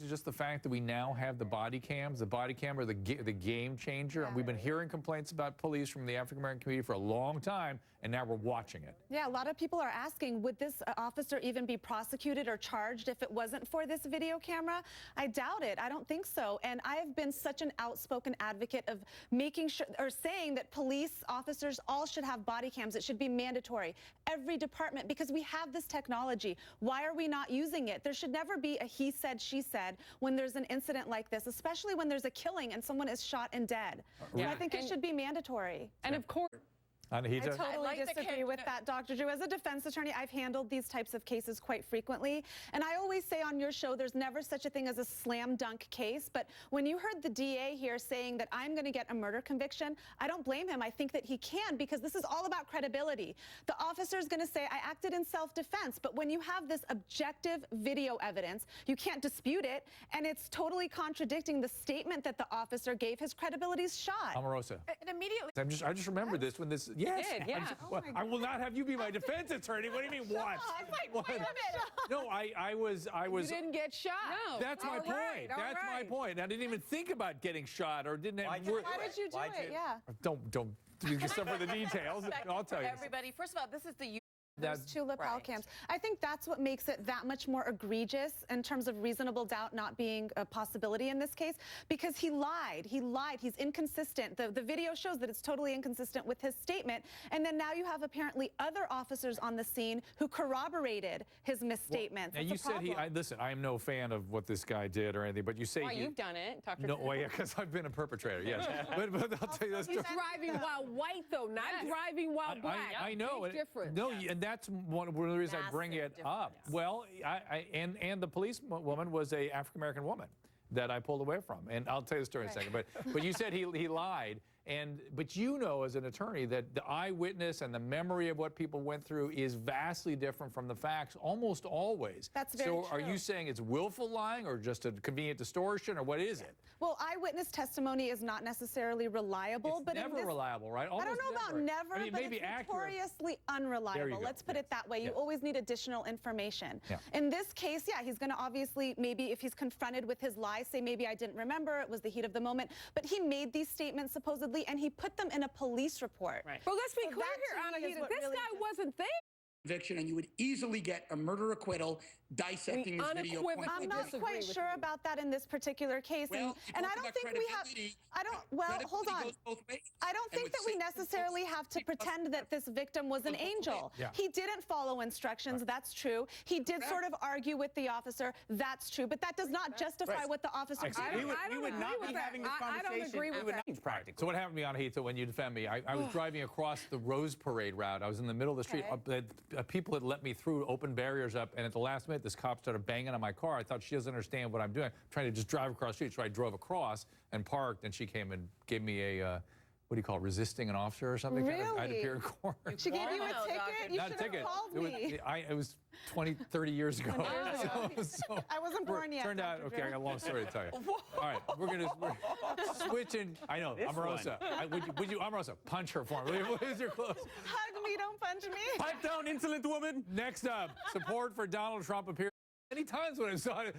just the fact that we now have the body cams. The body cam are the game changer. Yeah. We've been hearing complaints about police from the African-American community for a long time, and now we're watching it. Yeah, a lot of people are asking, would this officer even be prosecuted or charged if it wasn't for this video camera? I doubt it. I don't think so. And I have been such an outspoken advocate of making sure, or saying that police officers all should have body cams. It should be mandatory. Every department, because we have this technology. Why are we not using it? There should never be a he said, she said when there's an incident like this, especially when there's a killing and someone is shot and dead. Yeah. So I think it should be mandatory. And of course, Anahita? I totally disagree with that, Dr. Drew. As a defense attorney, I've handled these types of cases quite frequently. And I always say on your show, there's never such a thing as a slam dunk case. But when you heard the DA here saying that I'm going to get a murder conviction, I don't blame him. I think that he can, because this is all about credibility. The officer is going to say, I acted in self-defense. But when you have this objective video evidence, you can't dispute it. And it's totally contradicting the statement that the officer gave. His credibility is shot. Omarosa. and immediately. I just remembered this when this. Yes. did, yeah. I will not have you be my defense attorney. What do you mean, what? Wait a minute. No, I was. You didn't get shot. No. That's my point. That's my point. I didn't even think about getting shot or didn't. Why did you do it? Yeah. Don't you just suffer the details. I'll tell you. Everybody, first of all, this is the There's two lapel cams. I think that's what makes it that much more egregious in terms of reasonable doubt not being a possibility in this case, because he lied. He lied. He's inconsistent. The video shows that it's totally inconsistent with his statement. And then now you have apparently other officers on the scene who corroborated his misstatements. Well, and you said listen, I am no fan of what this guy did or anything, but you say you've done it, Dr. No, well, yeah, because I've been a perpetrator, yes. but I'll tell you this. He's driving while white, though, not driving while black. I know. Big difference. No, and that's one of the reasons I bring it up. Well, and the police woman was a African-American woman that I pulled away from, and I'll tell you the story in a second. But you said he lied, but you know as an attorney that the eyewitness and the memory of what people went through is vastly different from the facts almost always. That's very true. So are you saying it's willful lying or just a convenient distortion, or what is it? Well, eyewitness testimony is not necessarily reliable, but never reliable, right? I don't know about never, I mean, but maybe it's accurate. notoriously unreliable. Let's put it that way. You always need additional information. In this case, yeah, he's going to obviously, maybe if he's confronted with his lie, say maybe I didn't remember, it was the heat of the moment, but he made these statements supposedly and he put them in a police report. Right. Well, let's be clear here, Anahita. This guy wasn't there. Conviction, and you would easily get a murder acquittal dissecting this video. I'm not quite sure about that in this particular case, and I don't think we have. Hold on. I don't think that we necessarily have to pretend that this victim was an angel. He didn't follow instructions. That's true. He did sort of argue with the officer. That's true, but that does not justify what the officer did. We would not be having this conversation. I don't agree with that. So what happened to me, Anahita, when you defend me? I was driving across the Rose Parade route. I was in the middle of the street. People had let me through, open barriers up, and at the last minute, this cop started banging on my car. I thought, she doesn't understand what I'm doing. I'm trying to just drive across the street, so I drove across and parked, and she came and gave me a, what do you call it, resisting an officer or something? Really? I had to appear in court. She gave you a ticket? You should have called me. It was 20, 30 years ago. So I wasn't born yet. Turned out, okay, I got a long story to tell you. All right, we're switching. I know, Omarosa. Would you, Omarosa, punch her for me? What is your close? Hug me, don't punch me. Pipe down, insolent woman. Next up, support for Donald Trump appears. Many times when I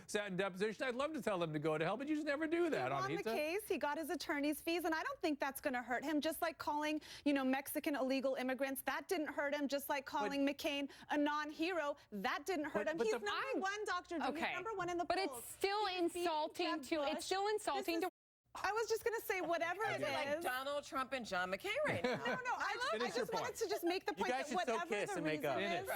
sat in deposition, I'd love to tell them to go to hell, but you just never do that. He won the case. He got his attorney's fees, and I don't think that's going to hurt him. Just like calling, Mexican illegal immigrants, that didn't hurt him. Just like calling McCain a non-hero, that didn't hurt him. He's number one, Dr. Drew. He's number one in the polls. But it's still insulting to. It's still insulting to. I was just going to say whatever it is. Like Donald Trump and John McCain right now. No, I just wanted to just make the point that whatever the reason is.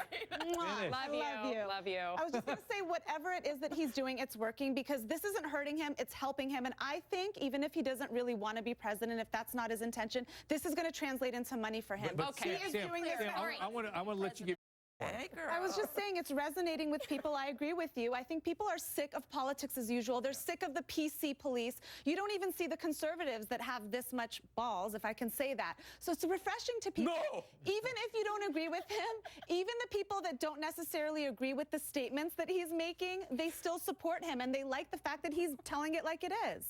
Love you. I was just going to say whatever it is that he's doing, it's working, because this isn't hurting him, it's helping him. And I think even if he doesn't really want to be president, if that's not his intention, this is going to translate into money for him. He is doing this. I want to let you give. Hey, girl. I was just saying it's resonating with people. I agree with you. I think people are sick of politics as usual. They're sick of the PC police. You don't even see the conservatives that have this much balls, if I can say that. So it's refreshing to people. No. Even if you don't agree with him, even the people that don't necessarily agree with the statements that he's making, they still support him, and they like the fact that he's telling it like it is.